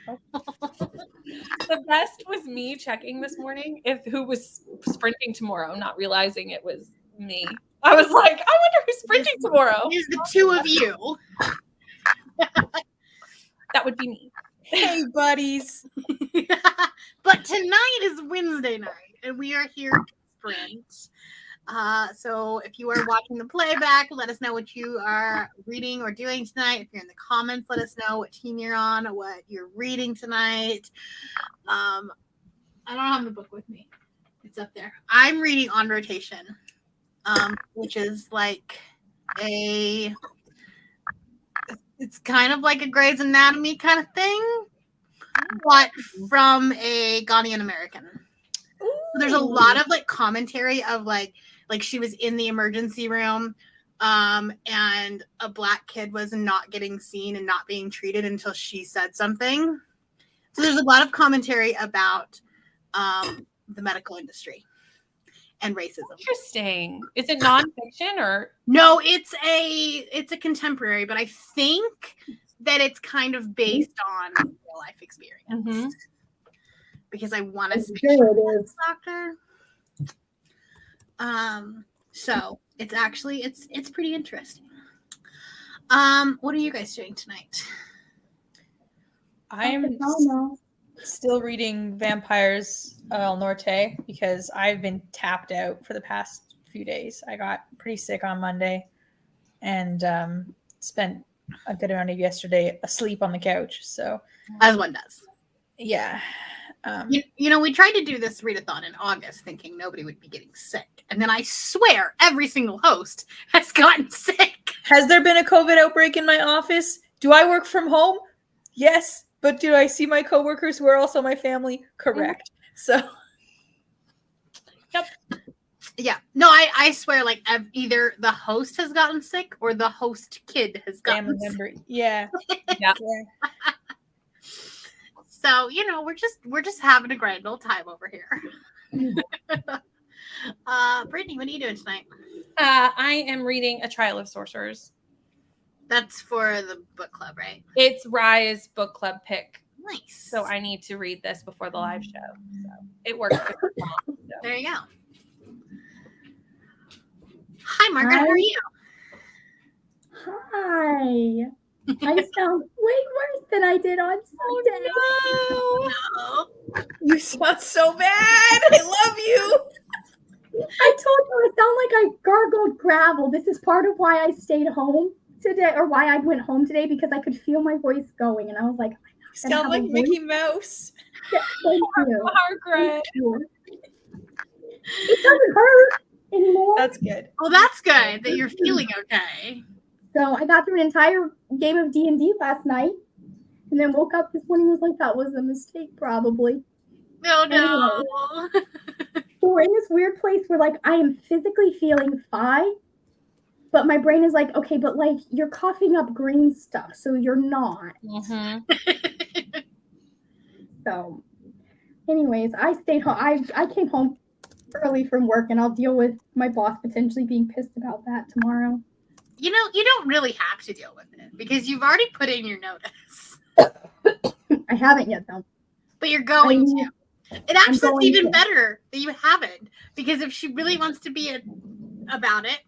The best was me checking this morning who was sprinting tomorrow, not realizing it was me. I was like, I wonder who's sprinting tomorrow. Here's the two of you. That would be me. Hey, buddies. But tonight is Wednesday night, and we are here to sprint. So if you are watching the playback, let us know what you are reading or doing tonight. If you're in the comments, let us know what team you're on, what you're reading tonight. I don't have the book with me. It's up there. I'm reading On Rotation, which is like it's kind of like a Grey's Anatomy kind of thing, but from a Ghanaian American. So there's a lot of like commentary of like she was in the emergency room, and a black kid was not getting seen and not being treated until she said something. So there's a lot of commentary about the medical industry and racism. Interesting. Is it nonfiction or no? It's a contemporary, but I think that it's kind of based on real life experience. Because I want to speak to this doctor. So it's actually it's pretty interesting. What are you guys doing tonight? I'm still reading Vampires El Norte because I've been tapped out for the past few days. I got pretty sick on Monday and spent a good amount of yesterday asleep on the couch. So as one does. Yeah. You know, we tried to do this readathon in August thinking nobody would be getting sick. And then I swear every single host has gotten sick. Has there been a COVID outbreak in my office? Do I work from home? Yes. But do I see my coworkers who are also my family? Correct. So. Yep. Yeah. No, I swear like either the host has gotten sick or the host kid has gotten sick. Yeah. Yeah. So, you know, we're just having a grand old time over here. Brittany, what are you doing tonight? I am reading A Trial of Sorcerers. That's for the book club, right? It's Rye's book club pick. Nice. So I need to read this before the live show. So it works. There you go. Hi, Margaret. How are you? Hi. I sound way worse than I did on Sunday. Oh, no. You sound so bad. I love you. I told you I sound like I gargled gravel. This is part of why I stayed home today, or why I went home today, because I could feel my voice going, and I was like, you sound like Mickey Mouse. Yeah, thank you. Margaret. It doesn't hurt anymore. That's good. Well, that's good that you're feeling okay. So I got through an entire game of D&D last night, and then woke up this morning and was like, that was a mistake, probably. No. Anyway, so we're in this weird place where, like, I am physically feeling fine, but my brain is like, okay, but, like, you're coughing up green stuff, so you're not. So, anyways, I stayed home. I came home early from work, and I'll deal with my boss potentially being pissed about that tomorrow. You know, you don't really have to deal with it because you've already put in your notice. I haven't yet, though. But you're going to. It actually is even better that you haven't, because if she really wants to be about it,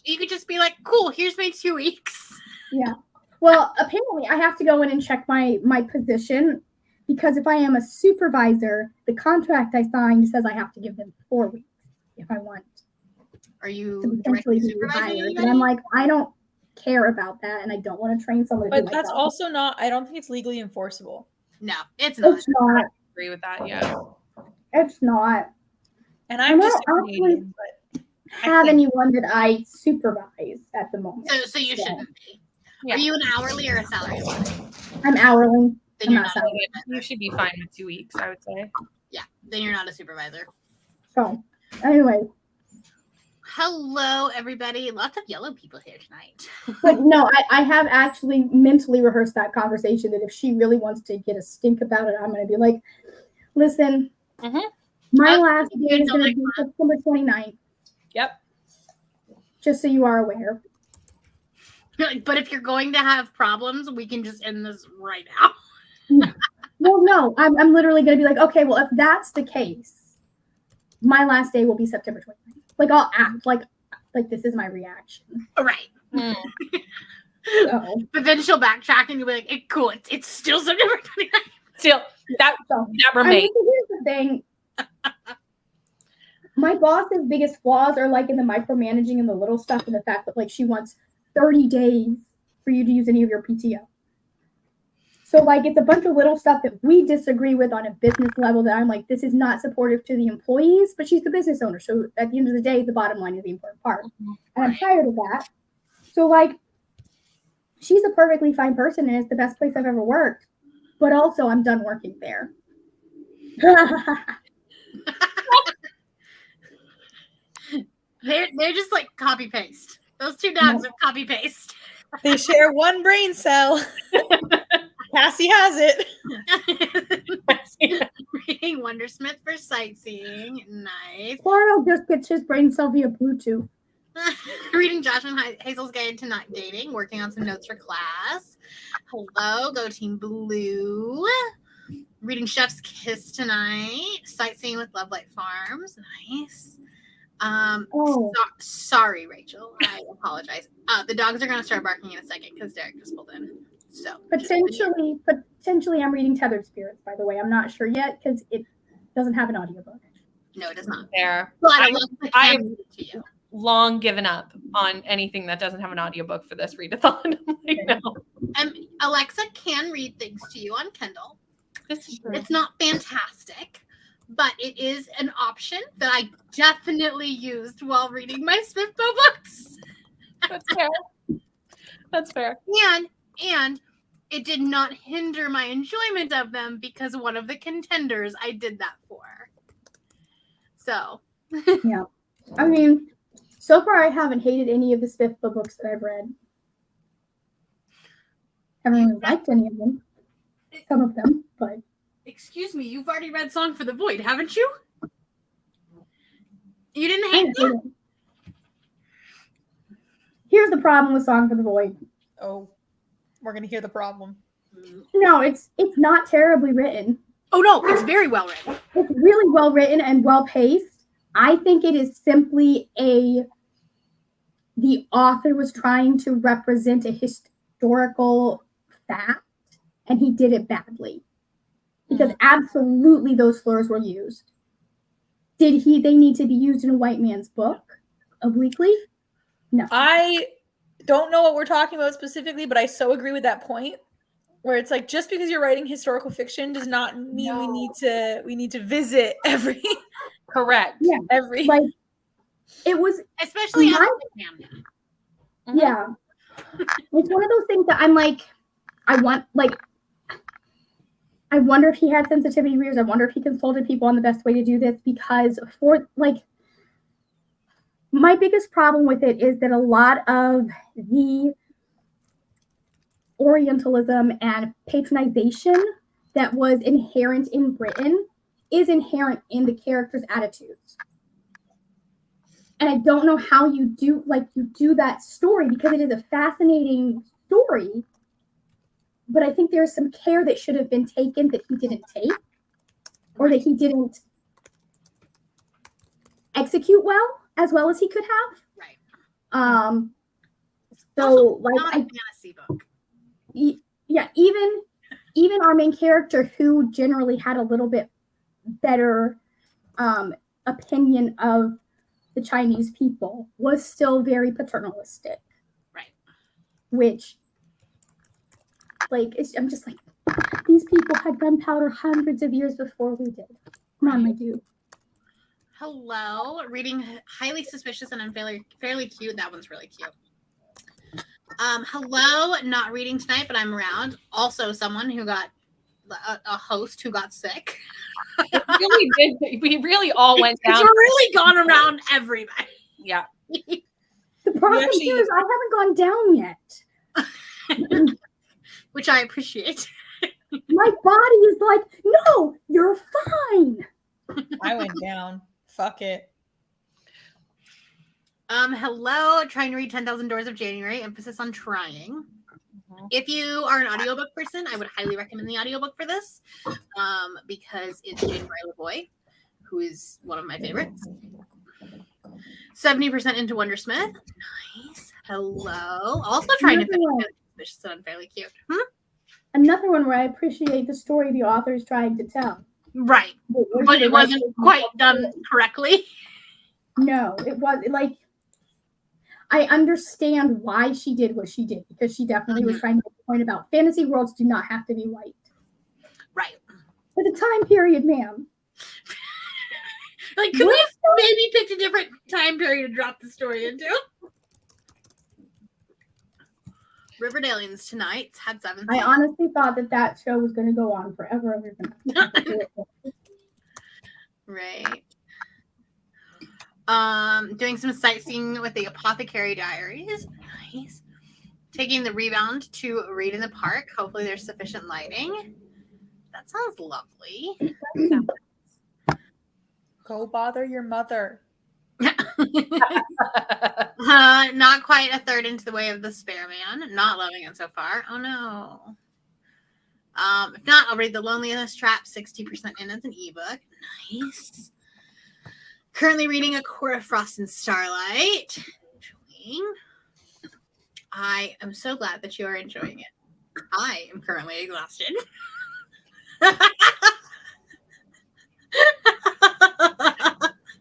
you could just be like, cool, here's my 2 weeks. Yeah. Well, apparently I have to go in and check my position, because if I am a supervisor, the contract I signed says I have to give them 4 weeks if I want. Are you to potentially be hired? And I'm like, I don't care about that, and I don't want to train someone. But that's also not. I don't think it's legally enforceable. No, it's not. It's not. I agree with that. Yeah, it's not. And I'm just Canadian, but have anyone that I supervise at the moment. So you shouldn't be. Yeah. Are you an hourly or a salary? I'm hourly. Then you're not. You should be fine with 2 weeks, I would say. Yeah. Then you're not a supervisor. So, anyway. Hello, everybody. Lots of yellow people here tonight. But no, I have actually mentally rehearsed that conversation, that if she really wants to get a stink about it, I'm going to be like, listen, my last day is going to be September 29th. Yep. Just so you are aware. But if you're going to have problems, we can just end this right now. No, I'm literally going to be like, okay, well, if that's the case, my last day will be September 29th. Like, I'll act like this is my reaction. Right. So, But then she'll backtrack and you'll be like, cool, it's still September 29th. Still, that remains. Here's the thing. My boss's biggest flaws are like in the micromanaging and the little stuff, and the fact that like she wants 30 days for you to use any of your PTO. So like it's a bunch of little stuff that we disagree with on a business level that I'm like, this is not supportive to the employees, but she's the business owner. So at the end of the day, the bottom line is the important part. And I'm tired of that. So like she's a perfectly fine person and it's the best place I've ever worked. But also I'm done working there. They're just like copy paste. Those two dogs are copy paste. They share one brain cell. Cassie has it. Reading Wondersmith for sightseeing. Nice. Porno just gets his brain cell via Bluetooth. Reading Josh and Hazel's Guide to Not Dating. Working on some notes for class. Hello, go Team Blue. Reading Chef's Kiss tonight. Sightseeing with Lovelight Farms. Nice. Sorry, Rachel. I apologize. The dogs are going to start barking in a second because Derek just pulled in. So potentially, I'm reading Tethered Spirits. By the way, I'm not sure yet because it doesn't have an audiobook. No, it does not. There, But I've long given up on anything that doesn't have an audiobook for this readathon. No. Alexa can read things to you on Kindle. This is true. It's not fantastic, but it is an option that I definitely used while reading my Smithbo books. That's fair. That's fair. And it did not hinder my enjoyment of them because one of the contenders I did that for. So. Yeah. I mean, so far I haven't hated any of the Smithbo books that I've read. I haven't really liked any of them. Some of them, but. Excuse me, you've already read Song for the Void, haven't you? You didn't hate it? Here's the problem with Song for the Void. Oh, we're gonna hear the problem. No, it's not terribly written. Oh no, it's very well written. It's really well written and well paced. I think it is simply the author was trying to represent a historical fact, and he did it badly. Because absolutely those slurs were used. They need to be used in a white man's book obliquely? No. I don't know what we're talking about specifically, but I so agree with that point. Where it's like just because you're writing historical fiction does not mean we need to visit every correct. Yeah. Every like it was especially yeah. It's one of those things that I'm like, I wonder if he had sensitivity readers. I wonder if he consulted people on the best way to do this, because for like my biggest problem with it is that a lot of the Orientalism and patronization that was inherent in Britain is inherent in the characters' attitudes. And I don't know how you do that story, because it is a fascinating story. But I think there's some care that should have been taken that he didn't take, or that he didn't execute well as he could have. Right. So also, like not a fantasy book. Yeah, even our main character, who generally had a little bit better opinion of the Chinese people, was still very paternalistic. Right. Which, like, I'm just like, these people had gunpowder hundreds of years before we did. Come on, my dude. Hello. Reading Highly Suspicious and Fairly Cute. That one's really cute. Hello. Not reading tonight, but I'm around. Also someone who got a host who got sick. We really all went down. It's really gone around everybody. Yeah. The problem here is I haven't gone down yet. Which I appreciate. My body is like, no, you're fine. I went down. Fuck it. Hello. Trying to read 10,000 Doors of January. Emphasis on trying. If you are an audiobook person, I would highly recommend the audiobook for this because it's Jane Lavoie, who is one of my favorites. 70% into Wondersmith. Nice. Hello. Also trying to finish it. Suspicious and Unfairly Cute. Another one where I appreciate the story the author is trying to tell. Right. But it wasn't quite done correctly. No, it was like I understand why she did what she did because she definitely was trying to make a point about fantasy worlds do not have to be white. Right. For the time period, ma'am. Like, could we have maybe picked a different time period to drop the story into? Riverdalians tonight had 7 seasons. I honestly thought that show was going to go on forever. Right. Doing some sightseeing with the Apothecary Diaries. Nice. Taking the Rebound to read in the park. Hopefully there's sufficient lighting. That sounds lovely. Go bother your mother. Not quite a third into the way of the Spare Man. Not loving it so far. Oh no. If not, I'll read The Loneliness Trap. 60% in as an ebook. Nice. Currently reading A Court of Frost and Starlight. I am so glad that you are enjoying it. I am currently exhausted.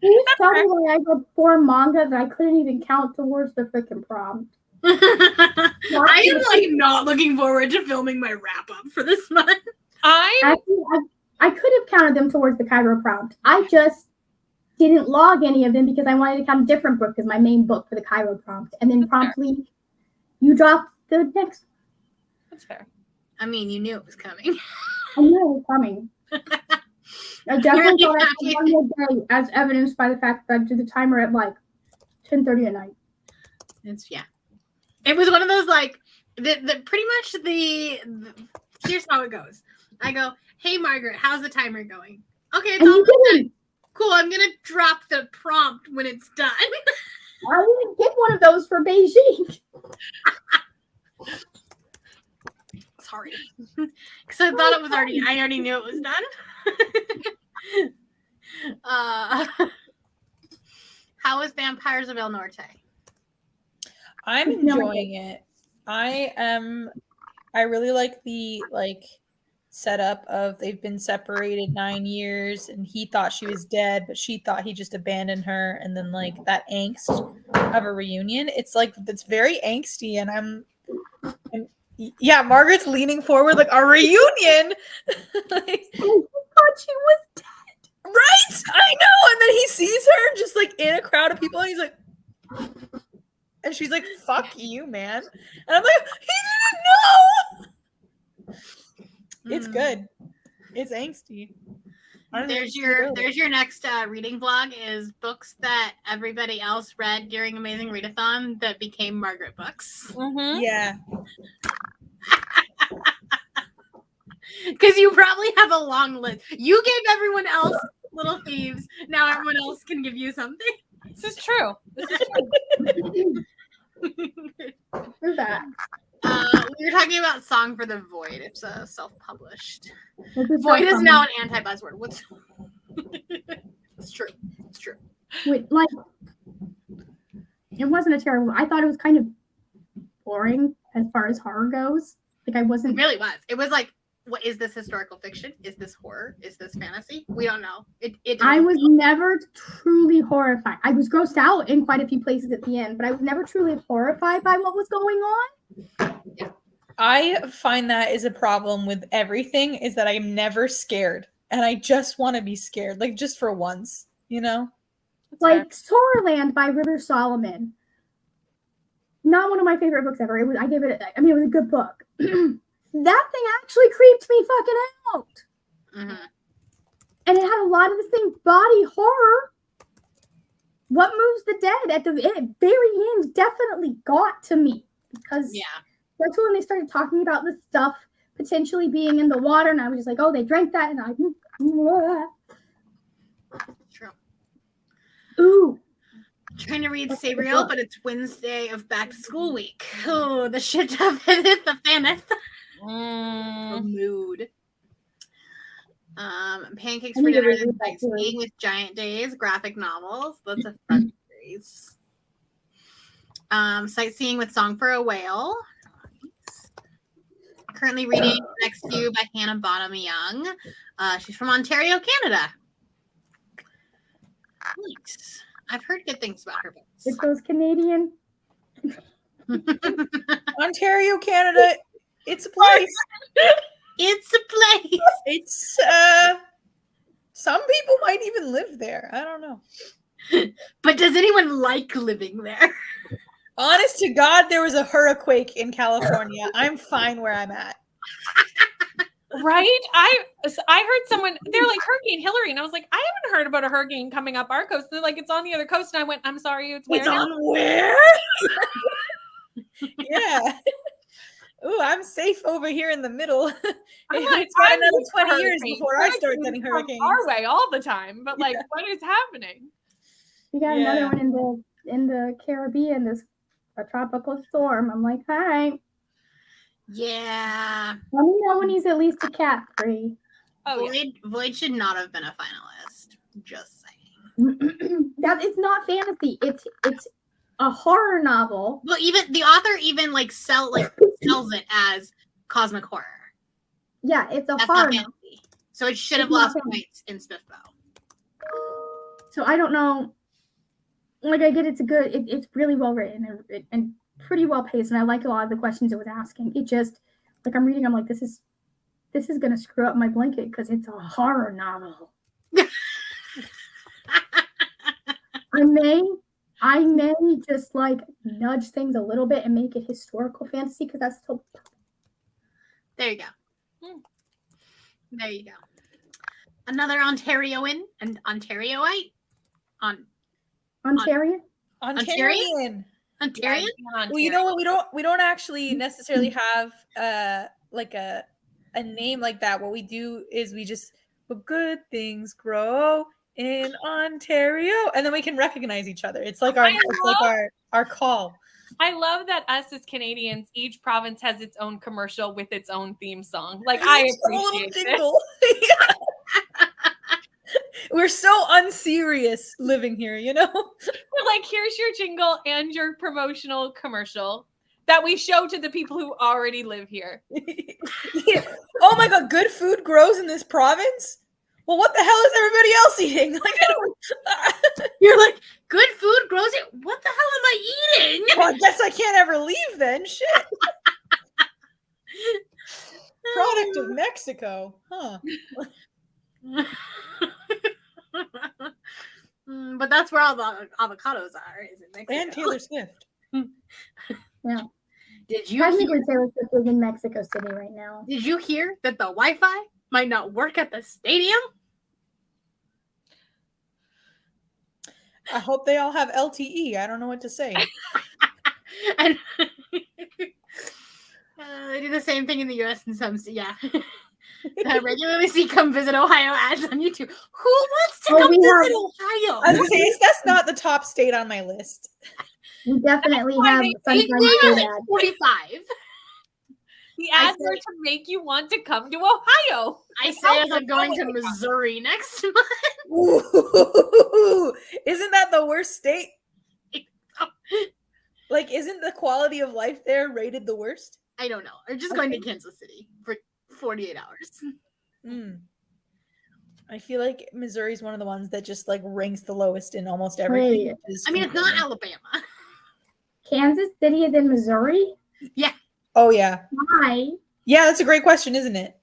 Please tell me why I read 4 manga that I couldn't even count towards the freaking prompt. I am like not looking forward to filming my wrap up for this month. Actually, I could have counted them towards the Cairo prompt. I just didn't log any of them because I wanted to count a different book as my main book for the Cairo prompt. And then promptly you dropped the next. That's fair. I mean, you knew it was coming. I knew it was coming. I definitely thought I had one more day, as evidenced by the fact that I did the timer at like 10:30 at night. It was one of those like the pretty much the here's how it goes. I go, hey Margaret, how's the timer going? Okay, it's all done. Cool. I'm gonna drop the prompt when it's done. I didn't get one of those for Beijing. Sorry, because I thought it was already. I already knew it was done. How is Vampires of El Norte? I'm enjoying it. I really like the setup of they've been separated 9 years and he thought she was dead, but she thought he just abandoned her, and then like that angst of a reunion. It's very angsty, and yeah, Margaret's leaning forward like a reunion. Like, I thought she was dead. Right? I know. And then he sees her just like in a crowd of people and he's like, and she's like, fuck you, man. And I'm like, he didn't know. It's good. It's angsty. There's your next reading vlog is books that everybody else read during Amazing Readathon that became Margaret books. Mm-hmm. Yeah. Because you probably have a long list. You gave everyone else Little Thieves. Now everyone else can give you something. This is true. Who's that? We were talking about Song for the Void. It's self-published. Void Void is now an anti-buzzword. It's true. It's true. Wait, like, it wasn't a terrible. I thought it was kind of boring as far as horror goes. Like, I wasn't. It really was. It was like, what is this historical fiction? Is this horror? Is this fantasy? We don't know. I was never truly horrified. I was grossed out in quite a few places at the end, but I was never truly horrified by what was going on. Yeah. I find that is a problem with everything, is that I'm never scared. And I just want to be scared, like just for once, you know? Like Sorrowland by River Solomon. Not one of my favorite books ever. It was a good book. That thing actually creeped me fucking out. Mm-hmm. And it had a lot of the same body horror. What Moves the Dead at the very end definitely got to me. Because that's when they started talking about the stuff potentially being in the water. And I was just like, oh, they drank that. And I... True. Ooh. Trying to read Sabriel, but it's Wednesday of back to school week. Oh, the shit have hit the faneth. Mood. Pancakes I for need to dinner, reread that sightseeing with Giant Days, graphic novels. That's a fun series. Sightseeing with Song for a Whale. Nice. Currently reading Next to You by Hannah Bonham Young. She's from Ontario, Canada. Nice. I've heard good things about her books. It goes Canadian. Ontario, Canada. It's a place. It's a place. It's some people might even live there. I don't know. But does anyone like living there? Honest to God, there was a hurricane in California. I'm fine where I'm at. Right? I heard someone, they're like Hurricane Hillary, and I was like, I haven't heard about a hurricane coming up our coast. They're like, it's on the other coast, and I went, I'm sorry, it's where now? On where? Yeah. Ooh, I'm safe over here in the middle. I'm like, It's got I'm another used to 20 years hurricanes. before I start getting come hurricanes. our way all the time, but like, what is happening? We got another one in the Caribbean. This a tropical storm. I'm like, hi. Yeah. Let me know when he's at least a cat free. Oh, yeah. Void should not have been a finalist. Just saying. That it's not fantasy. It's a horror novel. Well, even the author sells it as cosmic horror. Yeah, it's a That's horror not novel. fantasy. So it should have It's not lost fantasy. points in Spiffbo. So I don't know. Like I get it's it's really well written and pretty well paced, and I like a lot of the questions it was asking. It just like I'm reading, I'm like, this is gonna screw up my blanket because it's a horror novel. I may just like nudge things a little bit and make it historical fantasy because that's still. There you go. There you go. Another Ontarioan and Ontarioite. Ontario. Ontarian. Ontarian? Well, you know what? We don't actually necessarily have like a name like that. What we do is we just good things grow in Ontario, and then we can recognize each other. It's like our call. I love that us as Canadians, each province has its own commercial with its own theme song. Like, I appreciate this. We're so unserious living here, you know? We're like, here's your jingle and your promotional commercial that we show to the people who already live here. Yeah. Oh my God, good food grows in this province? Well, what the hell is everybody else eating? Like, You're like, good food grows it. What the hell am I eating? well, I guess I can't ever leave then. Shit. Product of Mexico. Huh. But that's where all the avocados are, is in Mexico. And Taylor Swift. Yeah. Did you Technically, hear, Taylor Swift is in Mexico City right now. did you hear that the Wi-Fi might not work at the stadium? I hope they all have LTE. I don't know what to say. And they do the same thing in the US and some, yeah. I regularly see "Come Visit Ohio" ads on YouTube. Who wants to come visit Ohio? I was saying, that's not the top state on my list. We definitely have they Sunshine They State are ads. 45. The ads are to make you want to come to Ohio. I say as I'm going to Missouri next month. Ooh, isn't that the worst state? Like, isn't the quality of life there rated the worst? I don't know. I'm just going to Kansas City for 48 hours. I feel like Missouri is one of the ones that just like ranks the lowest in almost everything. Wait. I mean, it's not Alabama. Kansas City is in Missouri? Yeah. Oh yeah. Why? Yeah, that's a great question, isn't it?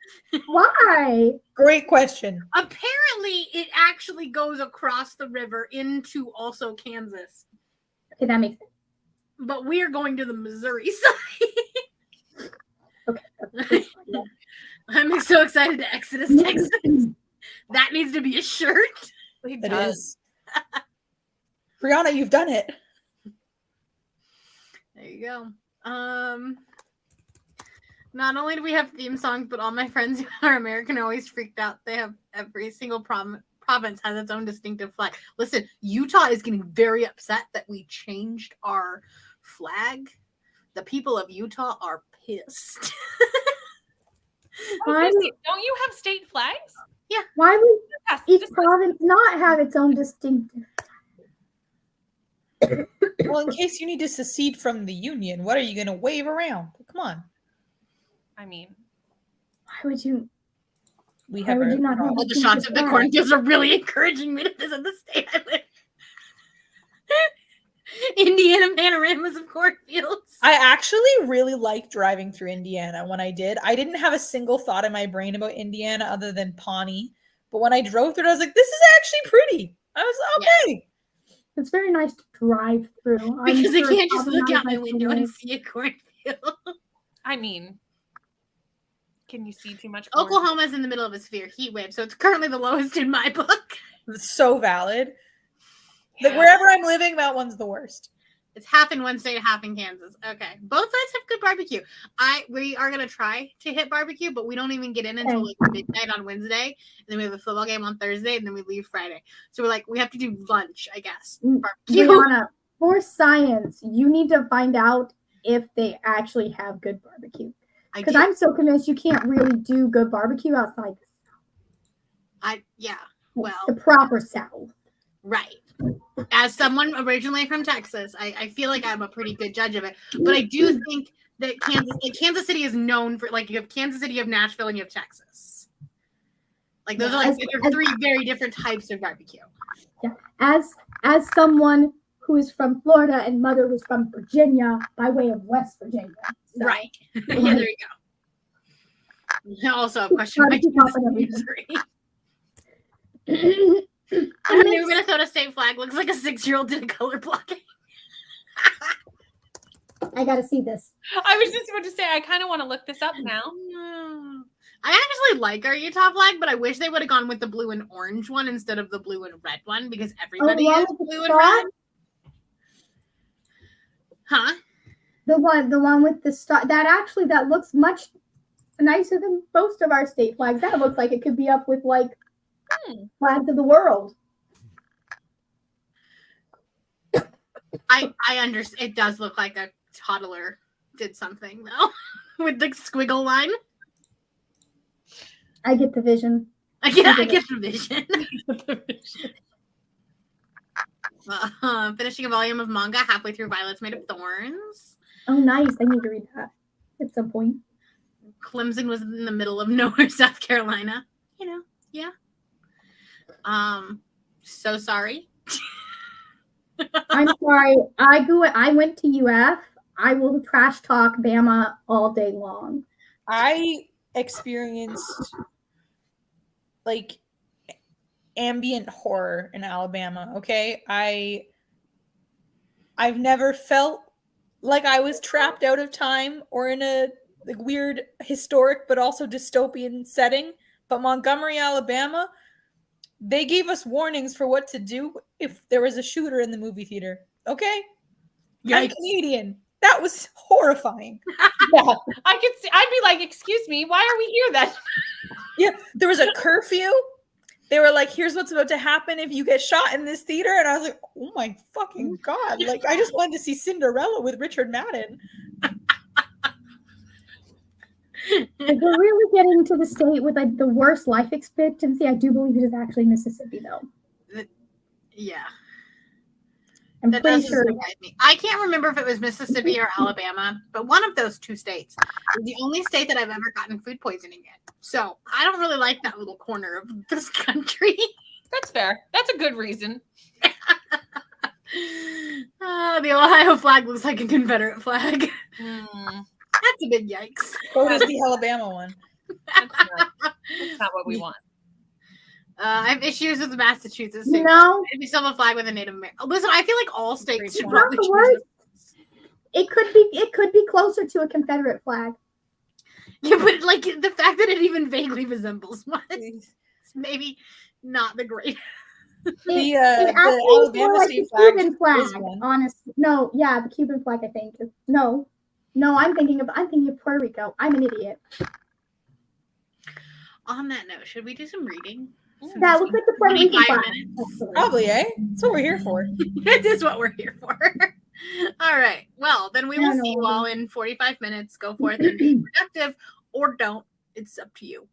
Why? Great question. Apparently, it actually goes across the river into also Kansas. Okay, that makes sense. But we are going to the Missouri side. Okay. I'm so excited to Exodus, Texas. That needs to be a shirt. It It does. is. Brianna, you've done it. There you go. Not only do we have theme songs, but all my friends who are American are always freaked out. They have every single province has its own distinctive flag. Listen, Utah is getting very upset that we changed our flag. The people of Utah are pissed. Don't you have state flags? Why would Yes, each just- province not have its own distinctive? Well, in case you need to secede from the Union, what are you going to wave around? Come on. I mean, Why would you? We Why have would our you not have All the distinctive shots of the flag? cornfields are really encouraging me to visit the state I live. Indiana panoramas of cornfields. I actually really liked driving through Indiana when I did. I didn't have a single thought in my brain about Indiana other than Pawnee. But when I drove through it, I was like, this is actually pretty. I was okay. It's very nice to drive through. I'm Because I sure can't it's just probably look not out my as nice to window and live. see a cornfield. I mean, can you see too much? corn? Oklahoma's in the middle of a severe heat wave, so it's currently the lowest in my book. It's so valid. Like Yeah. wherever I'm living, that one's the worst. It's half in one state, half in Kansas. Okay. Both sides have good barbecue. We are gonna try to hit barbecue, but we don't even get in until like midnight on Wednesday. And then we have a football game on Thursday, and then we leave Friday. So we're like, we have to do lunch, I guess. Barbecue. Brianna, for science, you need to find out if they actually have good barbecue. Because I'm so convinced you can't really do good barbecue outside well, the proper South. right. As someone originally from Texas, I feel like I'm a pretty good judge of it. But I do think that Kansas City is known for, like, you have Kansas City, you have Nashville, and you have Texas. Like those are three very different types of barbecue. Yeah. As someone who is from Florida and mother was from Virginia by way of West Virginia. So, Right. Yeah, there you go. Also, a question. Barbecue top and everything. The new Minnesota state flag looks like a 6-year-old did a color blocking. I gotta see this. I was just about to say, I kind of want to look this up now. I actually like our Utah flag, but I wish they would have gone with the blue and orange one instead of the blue and red one because everybody one is with the blue and star? red. Huh? The one with the star that looks much nicer than most of our state flags. That looks like it could be up with like flags of the world. I understand. It does look like a toddler did something though with the squiggle line. I get the vision. I get the vision. Finishing a volume of manga halfway through Violets Made of Thorns. Oh, nice. I need to read that at some point. Clemson was in the middle of nowhere, South Carolina. You know, yeah. So sorry. I'm sorry. I went to UF. I will trash talk Bama all day long. I experienced like ambient horror in Alabama. Okay, I've never felt like I was trapped out of time or in a like weird historic but also dystopian setting. But Montgomery, Alabama, they gave us warnings for what to do if there was a shooter in the movie theater. Okay, I'm Canadian. That was horrifying. Yeah, I could see. I'd be like, "Excuse me, why are we here then?" Yeah, there was a curfew. They were like, here's what's about to happen if you get shot in this theater. And I was like, oh my fucking God. Like, I just wanted to see Cinderella with Richard Madden. If we're really getting to the state with like the worst life expectancy, I do believe it is actually Mississippi, though. Yeah. I'm That pretty does sure. surprise me. I can't remember if it was Mississippi or Alabama, but one of those two states is the only state that I've ever gotten food poisoning in. So I don't really like that little corner of this country. That's fair. That's a good reason. The Ohio flag looks like a Confederate flag. That's a big yikes. So does the Alabama one. That's not what we want. I have issues with the Massachusetts state. No, If you still have a flag with a Native American. Listen, I feel like all states should Not probably the choose worst. It could be closer to a Confederate flag. Yeah, but like the fact that it even vaguely resembles one, it's maybe not the great. The actually is more Alabama like state the flag Cuban flag. is one. Honestly, no, yeah, the Cuban flag. I think. No, I'm thinking of Puerto Rico. I'm an idiot. On that note, should we do some reading? That looks like the Puerto Rican 25 flag. minutes. Actually. Probably, eh? That's what we're here for. It is what we're here for. All right. Well, then we I will don't see you know. all in 45 minutes. Go forth and be productive or don't. It's up to you.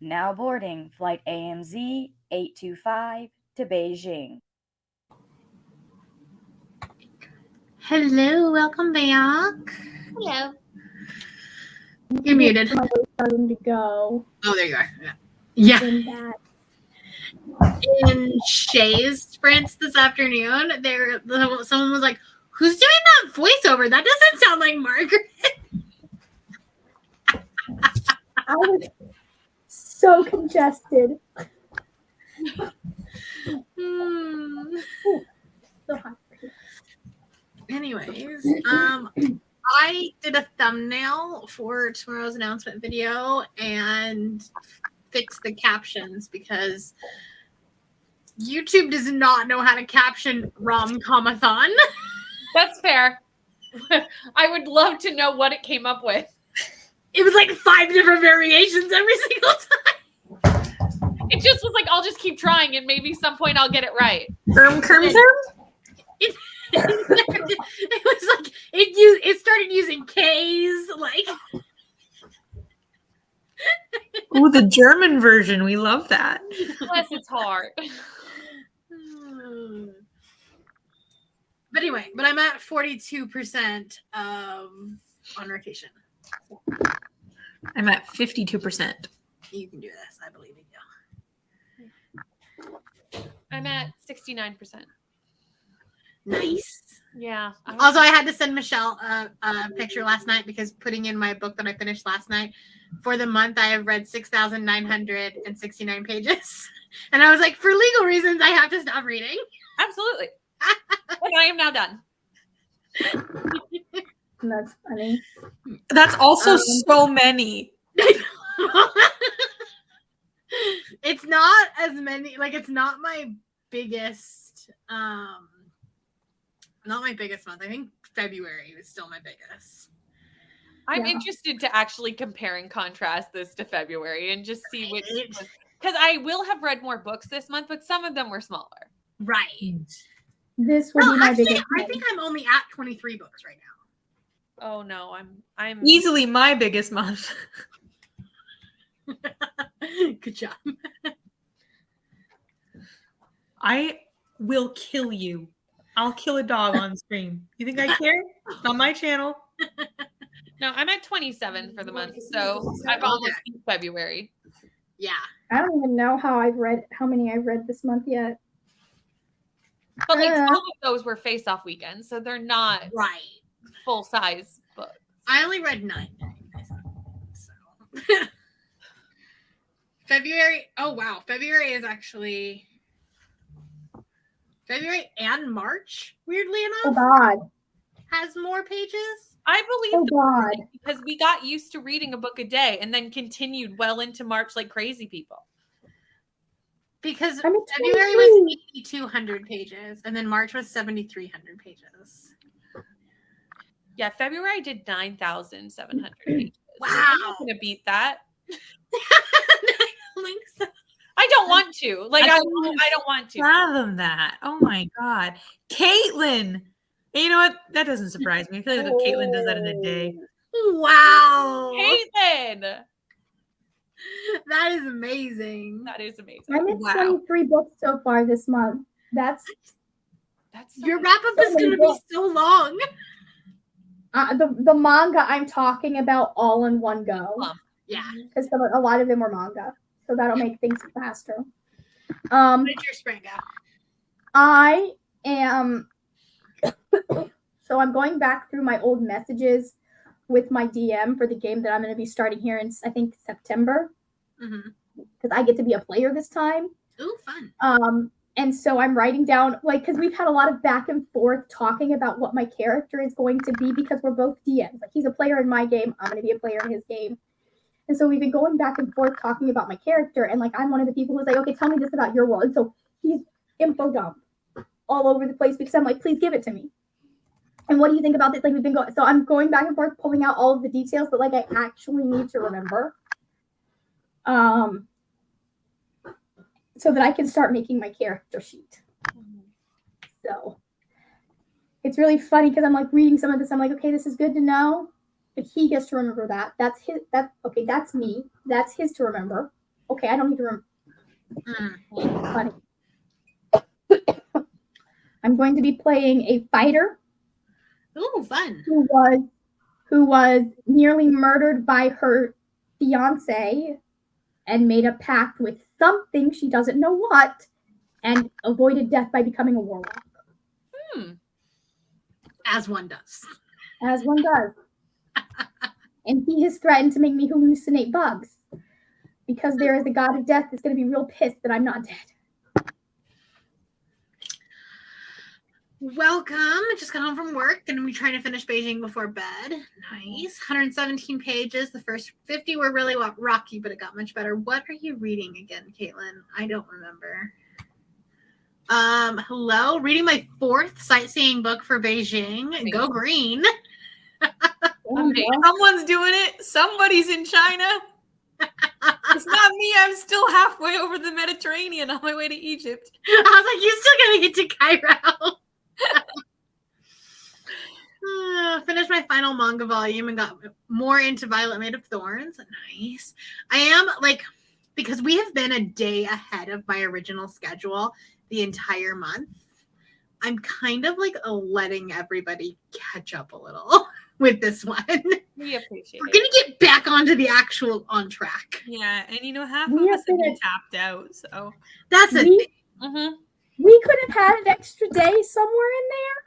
Now boarding flight AMZ 825 to Beijing. Hello, welcome back. Hello. You're muted. My voice starting to go. Oh, there you are. Yeah. In that. In Shay's sprints this afternoon, someone was like, "Who's doing that voiceover? That doesn't sound like Margaret." I was so congested. So hot. Anyways, I did a thumbnail for tomorrow's announcement video and fixed the captions because YouTube does not know how to caption rom-com-a-thon. That's fair. I would love to know what it came up with. It was like 5 different variations every single time. It just was like, I'll just keep trying and maybe some point I'll get it right. It was like it started using K's, like. Ooh, the German version. We love that. Bless its heart. But anyway, I'm at 42% on rotation. I'm at 52%. You can do this. I believe in you. I'm at 69%. Nice. Yeah. Also, I had to send Michelle a picture last night because putting in my book that I finished last night, for the month, I have read 6,969 pages. And I was like, for legal reasons, I have to stop reading. Absolutely. And I am now done. And that's funny. That's also so many. It's not as many, like it's not my biggest not my biggest month. I think February was still my biggest. I'm Yeah. interested to actually compare and contrast this to February and just see which, because I will have read more books this month, but some of them were smaller. Right. This will Well, be my actually, biggest. I think I'm only at 23 books right now. Oh no, I'm Easily my biggest month. Good job. I will kill you. I'll kill a dog on stream. You think I care? It's on my channel. No, I'm at 27 for the month, so I've almost beat February. Yeah. I don't even know how many I've read this month yet. But like some of those were face-off weekends, so they're not Right. full-size books. I only read 9. So February. Oh wow. February is actually February and March, weirdly Oh enough, God. has more pages. I believe Oh God. because we got used to reading a book a day and then continued well into March like crazy people. Because I'm at February 23. was 8,200 pages, and then March was 7,300 pages. Yeah, February I did 9,700 pages. Wow. I'm not gonna beat that. Links. I don't want to. Like I I don't don't want to. Fathom that. Oh my God. Caitlin. And you know what? That doesn't surprise me. I feel like Caitlin does that in a day. Wow. Caitlin! That is amazing. That is amazing. I'm at Wow. 23 books so far this month. That's That's so Your wrap up So is going to many be books. so long. the manga I'm talking about all in one go. Yeah. Because a lot of them were manga. So that'll make things faster. What did your sprint go? I am so I'm going back through my old messages with my DM for the game that I'm going to be starting here in I think September Mm-hmm. because I get to be a player this time. Ooh, fun. And so I'm writing down like because we've had a lot of back and forth talking about what my character is going to be because we're both DMs. Like he's a player in my game, I'm going to be a player in his game. And so we've been going back and forth talking about my character. And like, I'm one of the people who's like, okay, tell me this about your world. And so he's info dump all over the place because I'm like, please give it to me. And what do you think about this? Like we've been going, so I'm going back and forth, pulling out all of the details, but like I actually need to remember. So that I can start making my character sheet. So it's really funny because I'm like reading some of this. I'm like, okay, this is good to know. But he gets to remember that. That's his. That's okay. That's me. That's his to remember. Okay, I don't need to remember. Funny. I'm going to be playing a fighter Ooh, fun. who was nearly murdered by her fiance and made a pact with something she doesn't know what and avoided death by becoming a warlock. As one does. As one does. And he has threatened to make me hallucinate bugs because there is a god of death that's going to be real pissed that I'm not dead. Welcome. I just got home from work. Gonna be trying to finish Beijing before bed. Nice. 117 pages. The first 50 were really rocky, but it got much better. What are you reading again, Caitlin? I don't remember. Hello. Reading my 4th sightseeing book for Beijing. Go green. Someone's doing it. Somebody's in China. It's not me. I'm still halfway over the Mediterranean on my way to Egypt. I was like, you still gotta get to Cairo. Finished my final manga volume and got more into Violet Made of Thorns. Nice. I am like, because we have been a day ahead of my original schedule the entire month, I'm kind of like letting everybody catch up a little with this one. We appreciate We're it. gonna get back onto the actual on track. Yeah, and half We of have us have been been- tapped out, so. That's it. We could have had an extra day somewhere in there.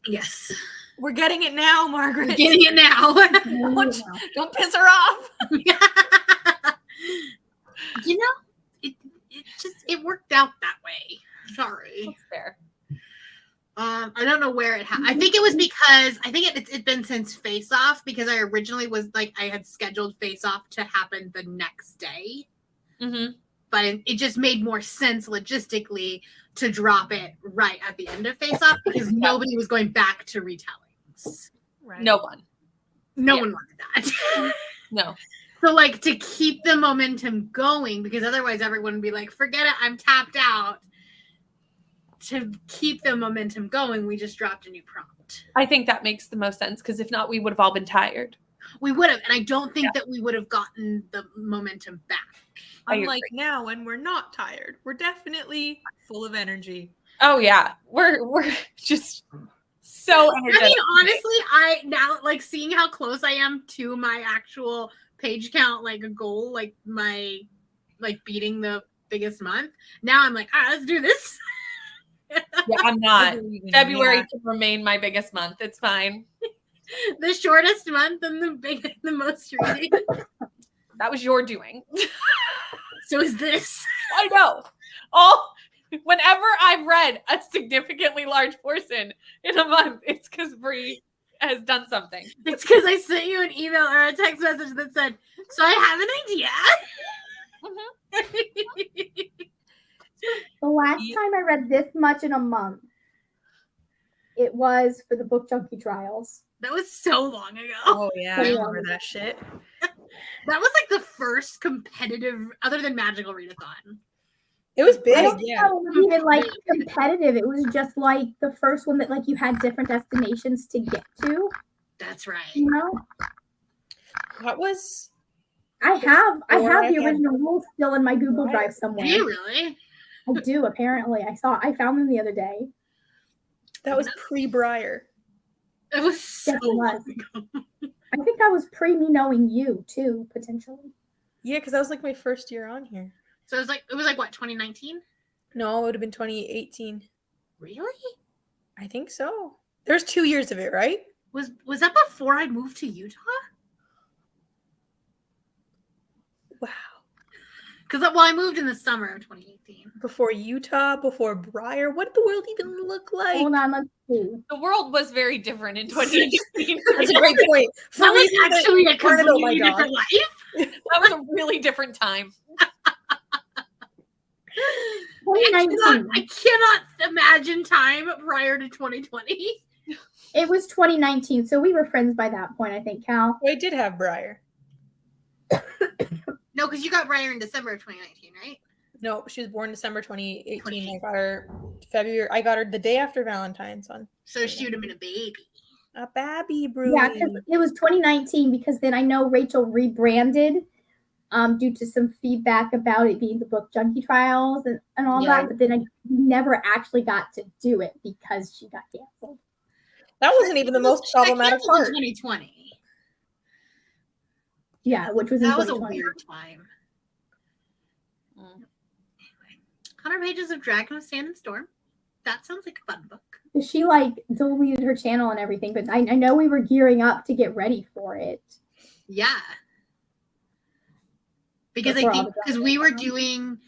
Yes. We're getting it now, Margaret. We're getting it now. Don't piss her off. You know, it worked out that way. Sorry. That's fair. I don't know where it happened. I think it was because it's been since Face Off, because I originally was like, I had scheduled Face Off to happen the next day, but it just made more sense logistically to drop it right at the end of Face Off because nobody was going back to retellings. Right. No one. No one wanted that. No. So like to keep the momentum going, because otherwise everyone would be like, forget it, I'm tapped out. To keep the momentum going, we just dropped a new prompt. I think that makes the most sense because if not, we would have all been tired. We would have, and I don't think that we would have gotten the momentum back. Unlike now when we're not tired. We're definitely full of energy. Oh yeah. We're just so energetic. I mean, honestly, I now like seeing how close I am to my actual page count, like a goal, like my beating the biggest month. Now I'm like, let's do this. Yeah, I'm not. February Yeah. can remain my biggest month. It's fine. The shortest month and the most reading. That was your doing. So is this. I know. Whenever I've read a significantly large portion in a month, it's because Brie has done something. It's because I sent you an email or a text message that said, so I have an idea. The last time I read this much in a month, it was for the Book Junkie Trials. That was so long ago. Oh yeah, I remember that shit. That was like the first competitive, other than Magical Readathon. It was I big. don't think that was even like competitive. It was just like the first one that like you had different destinations to get to. That's right. You know, What was? I have the Alright. original rules still in my Google Right. Drive Do somewhere. you really? I do apparently. I found them the other day. That was pre-Briar. It was so Yes, it was. long ago. I think that was pre me knowing you too, potentially. Yeah, because that was like my first year on here. So it was like what, 2019? No, it would have been 2018. Really? I think so. There's 2 years of it, right? Was that before I moved to Utah? Wow. Because I moved in the summer of 2018. Before Utah, before Briar. What did the world even look like? Hold on, let's see. The world was very different in 2018. That's a great point. For That was reasons that actually a part of it, my completely God. different life. That was a really different time. I 2019. cannot imagine time prior to 2020. It was 2019, so we were friends by that point, I think, Cal. I did have Briar. No, because you got Briar in December of 2019, right? No, she was born December 2018. I got her February. I got her the day after Valentine's on So she would have been a baby. a babby brew. Yeah, because it was 2019 because then I know Rachel rebranded due to some feedback about it being the book Junkie Trials and all Yeah. that. But then I never actually got to do it because she got canceled. That wasn't even the most problematic canceled in part. 2020. Yeah, which was in That was a 2020. weird time. 100 Pages of Dragon of Sand and Storm. That sounds like a fun book. She like deleted her channel and everything, but I know we were gearing up to get ready for it. Yeah. Because Before I all think the because drama we were came out. doing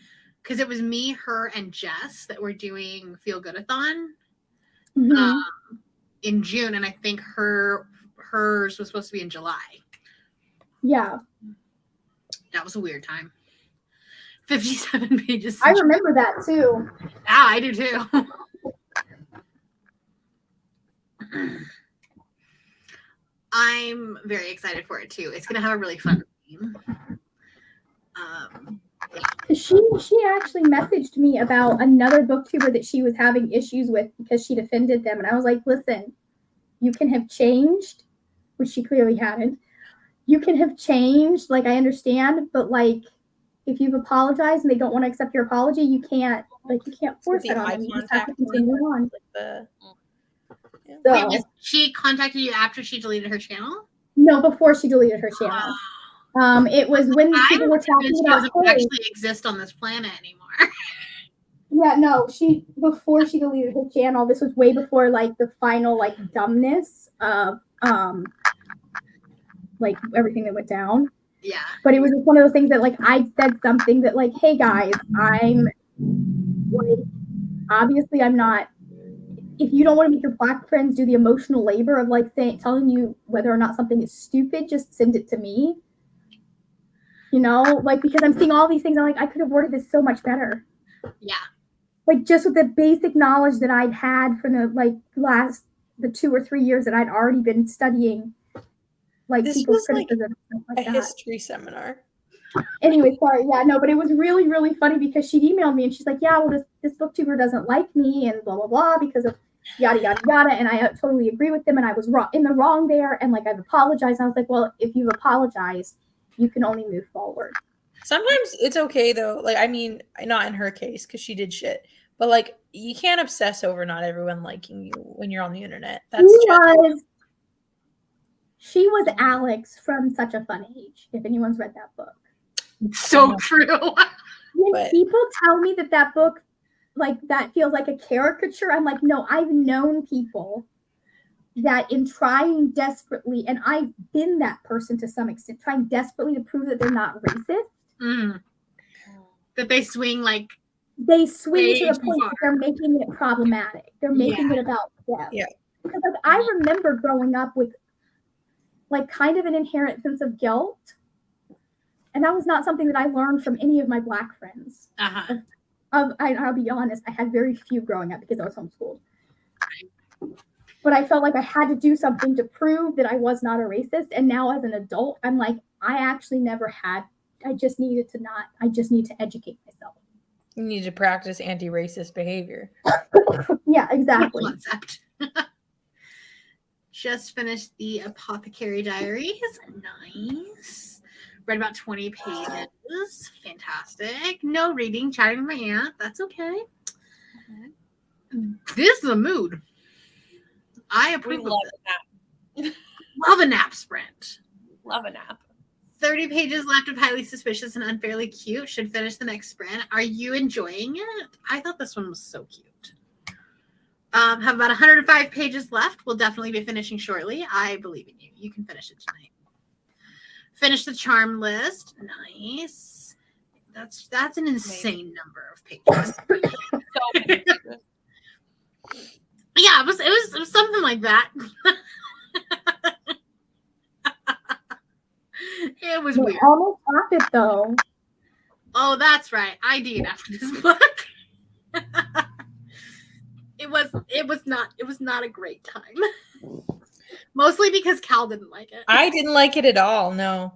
because it was me, her, and Jess that were doing Feel Good-a-thon Mhm. in June, and I think hers was supposed to be in July. Yeah, That was a weird time. 57 pages. I remember that too. Ah, I do too. I'm very excited for it too. It's gonna have a really fun theme. She actually messaged me about another booktuber that she was having issues with because she'd offended them, and I was like, listen, you can have changed, which she clearly hadn't. You can have changed, like I understand, but like if you've apologized and they don't want to accept your apology, you can't force the that on eye them. You just have to contact one, continue on. Like the So, Wait, was she contacted you after she deleted her channel? no, before she deleted her channel. It was when people were talking She about doesn't hey, actually exist on this planet anymore. yeah, no, before she deleted her channel, this was way before like the final like dumbness of like everything that went down. Yeah. But it was just one of those things that like I said something that like, hey guys, I'm like obviously I'm not. If you don't want to make your Black friends do the emotional labor of like telling you whether or not something is stupid, just send it to me. You know, like because I'm seeing all these things, I'm like I could have worded this so much better. Yeah. Like just with the basic knowledge that I'd had from the 2 or 3 years that I'd already been studying, like This people's was like criticism and stuff like a that. history seminar. Anyway, sorry, yeah, no, but it was really, really funny because she'd emailed me and she's like, yeah, well, this booktuber doesn't like me and blah blah blah because of yada yada yada, and I totally agree with them, and I was in the wrong there, and like I've apologized. And I was like, well, if you've apologized, you can only move forward. Sometimes it's okay though. Like I mean, not in her case because she did shit, but like you can't obsess over not everyone liking you when you're on the internet. That's She was Alex from Such a Fun Age. If anyone's read that book, So true. when people tell me that book, like that feels like a caricature, I'm like, no, I've known people that in trying desperately, and I've been that person to some extent, trying desperately to prove that they're not racist. That they swing like they swing way to the too point far. that they're making it problematic. They're making it about them. Yeah. Because like, I remember growing up with like kind of an inherent sense of guilt. And that was not something that I learned from any of my Black friends. Uh-huh. I'll be honest, I had very few growing up because I was homeschooled. But I felt like I had to do something to prove that I was not a racist. And now as an adult, I'm like, I actually never had. I just need to educate myself. You need to practice anti-racist behavior. Yeah, exactly. Concept. Just finished the Apothecary Diaries. Nice. Read about 20 pages. Fantastic. No reading, chatting with my aunt. That's okay. This is a mood. I approve of it. Love a nap sprint. Love a nap. 30 pages left of Highly Suspicious and Unfairly Cute. Should finish the next sprint. Are you enjoying it? I thought this one was so cute. Have about 105 pages left. We'll definitely be finishing shortly. I believe in you. You can finish it tonight. Finish the charm list. Nice. That's an insane number of pages. Yeah, it was something like that. It was weird. Almost got it though. Oh, that's right. I did after this book. It was not a great time. Mostly because Cal didn't like it. I didn't like it at all. No.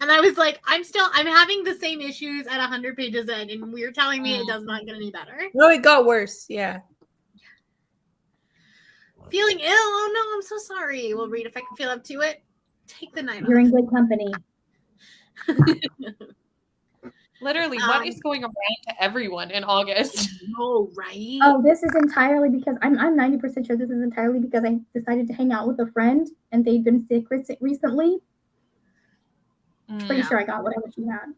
And I was like, I'm having the same issues at 100 pages in, and you're telling me it does not get any better. No, it got worse. Yeah. Feeling ill. Oh no, I'm so sorry. We'll read if I can feel up to it. Take the night You're off. in good company. Literally, what is going around to everyone in August? Oh, right. Oh, this is entirely because I'm 90% sure this is entirely because I decided to hang out with a friend and they'd been sick recently. Pretty sure I got whatever she had.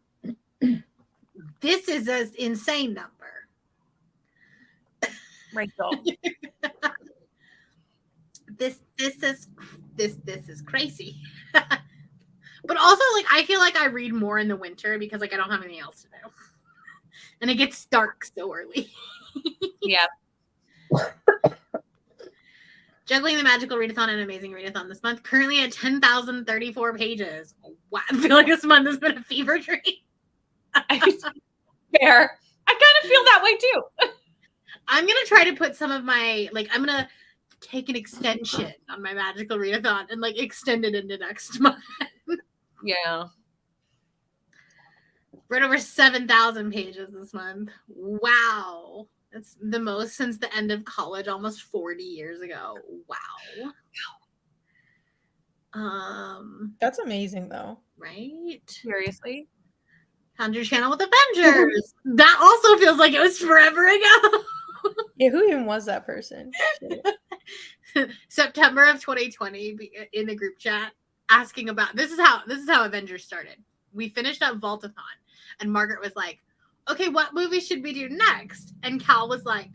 This is an insane number. Rachel. This is crazy. But also, like, I feel like I read more in the winter because, like, I don't have anything else to do, and it gets dark so early. Yeah. Juggling the Magical Readathon and Amazing Readathon this month, currently at 10,034 pages. Wow, I feel like this month has been a fever dream. Fair. I kind of feel that way too. I'm gonna try to put some of my, like, I'm gonna take an extension on my Magical Readathon and, like, extend it into next month. Yeah. Read over 7,000 pages this month. Wow. That's the most since the end of college, almost 40 years ago. Wow. That's amazing, though. Right? Seriously. Found your channel with Avengers. That also feels like it was forever ago. Yeah, who even was that person? September of 2020 in the group chat asking about this is how Avengers started. We finished up Vaultathon and Margaret was like, "Okay, what movie should we do next?" And Cal was like,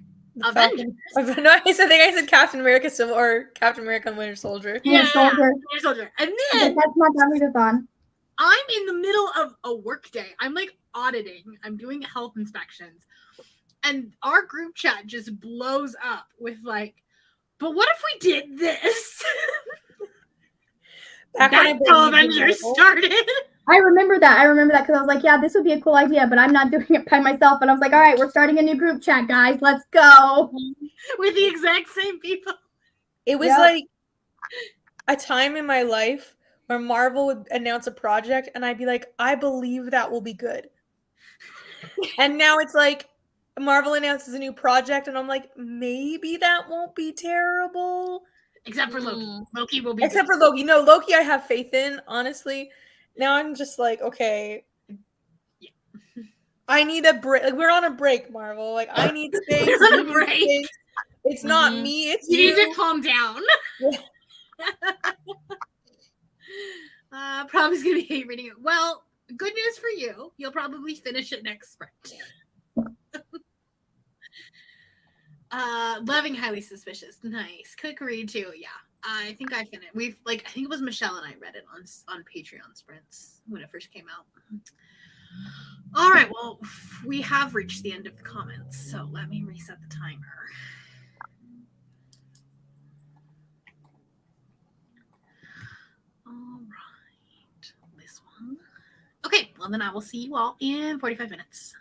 "Avengers." No, I think I said Captain America Civil or Captain America and Winter Soldier. Yeah, Soldier. Winter Soldier. And But then that's not that readathon. I'm in the middle of a work day. I'm like auditing. I'm doing health inspections. And our group chat just blows up with like, "But what if we did this?" That's how Avengers started. I remember that because I was like, yeah, this would be a cool idea, but I'm not doing it by myself. And I was like, all right, we're starting a new group chat, guys. Let's go. With the exact same people. It was like a time in my life where Marvel would announce a project and I'd be like, I believe that will be good. And now it's like Marvel announces a new project and I'm like, maybe that won't be terrible. Except for Loki. Loki will be Except for Loki. No, Loki I have faith in, honestly. Now I'm just like, okay. Yeah. I need a break. Like, we're on a break, Marvel. Like, I need space. We're on a break. Space. It's not me, it's you. you. Need to calm down. Probably gonna be hate reading it. Well, good news for you. You'll probably finish it next sprint. Loving Highly Suspicious. Nice. Quick read too. Yeah. I think I finished. I think it was Michelle and I read it on Patreon sprints when it first came out. All right. Well, we have reached the end of the comments, so let me reset the timer. All right. This one. Okay. Well, then I will see you all in 45 minutes.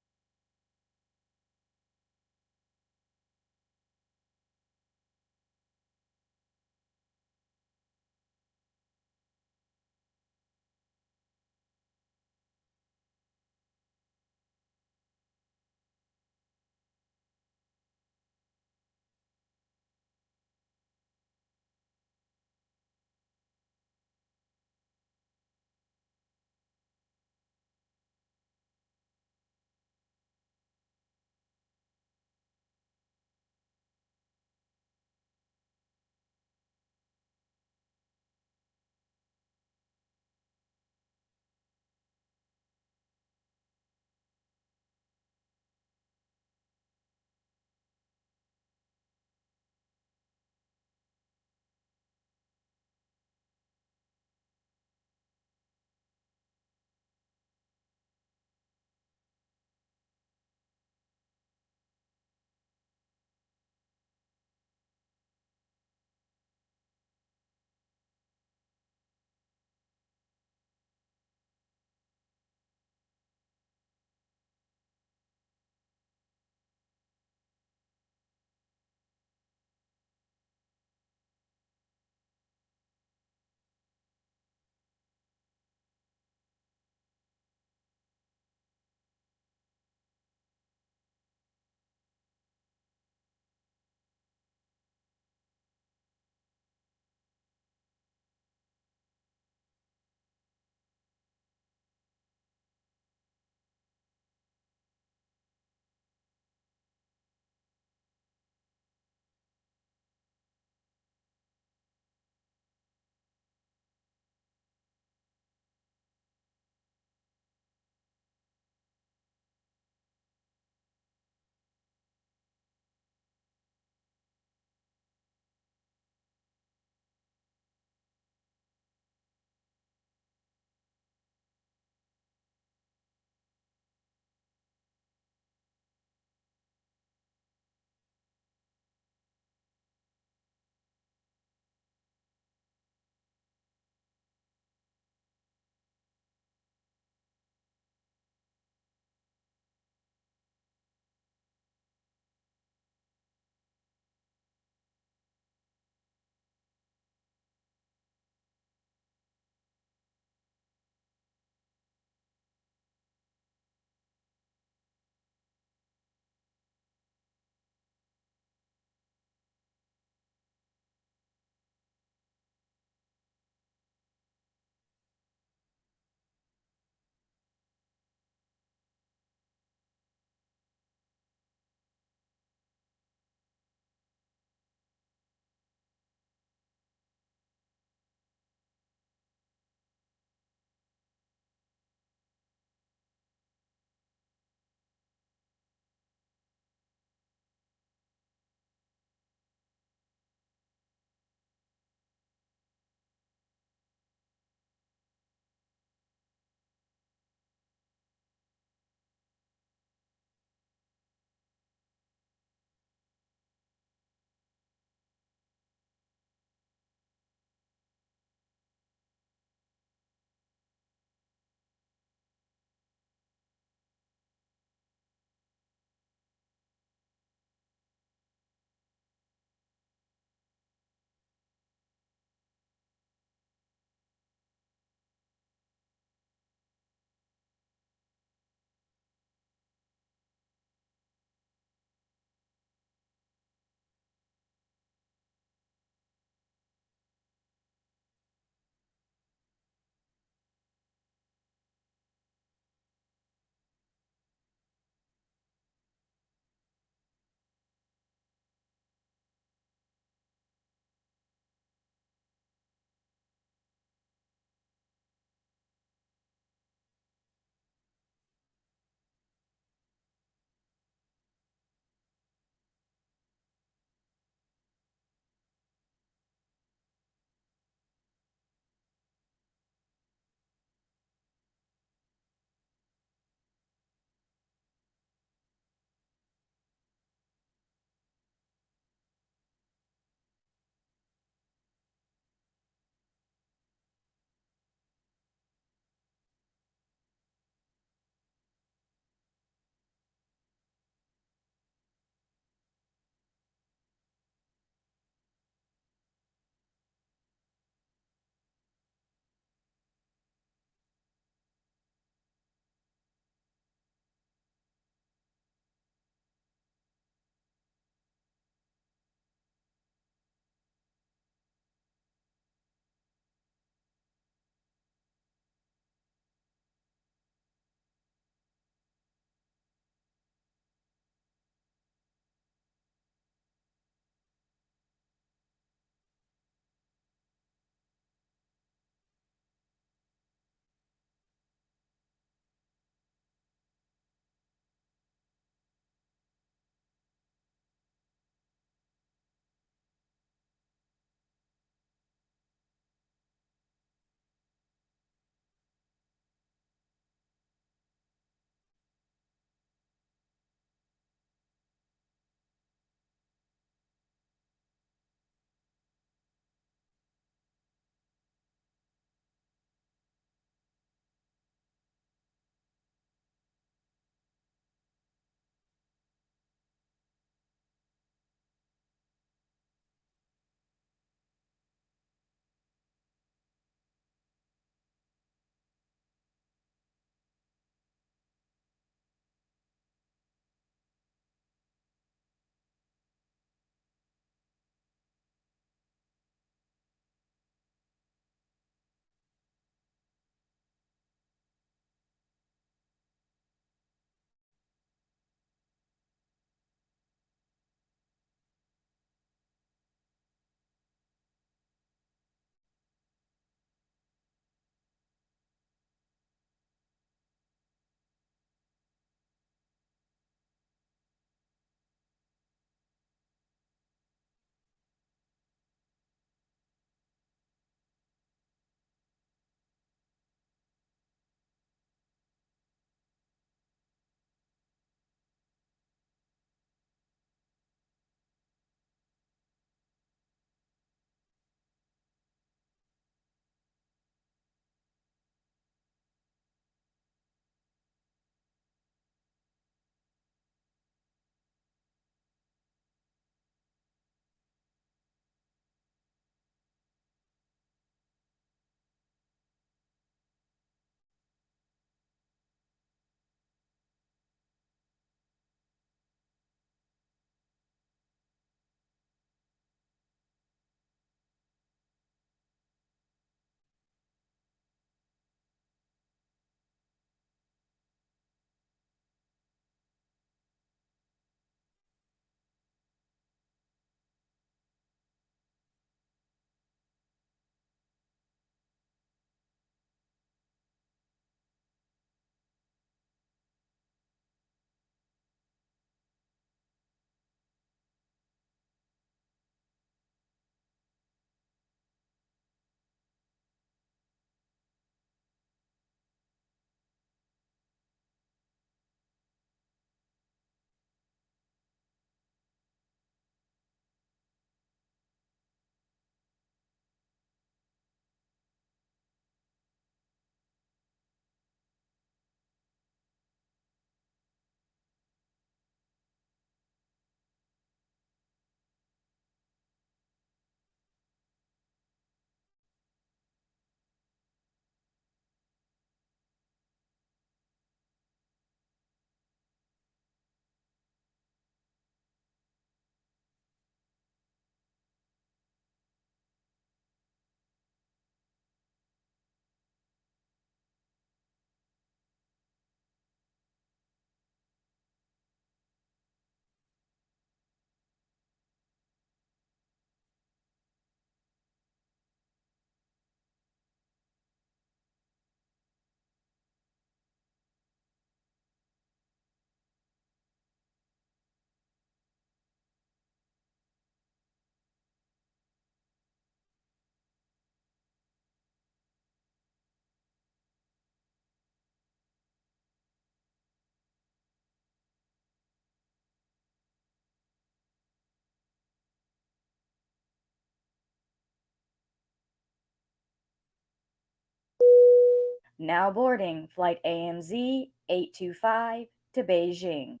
Now boarding flight AMZ 825 to Beijing.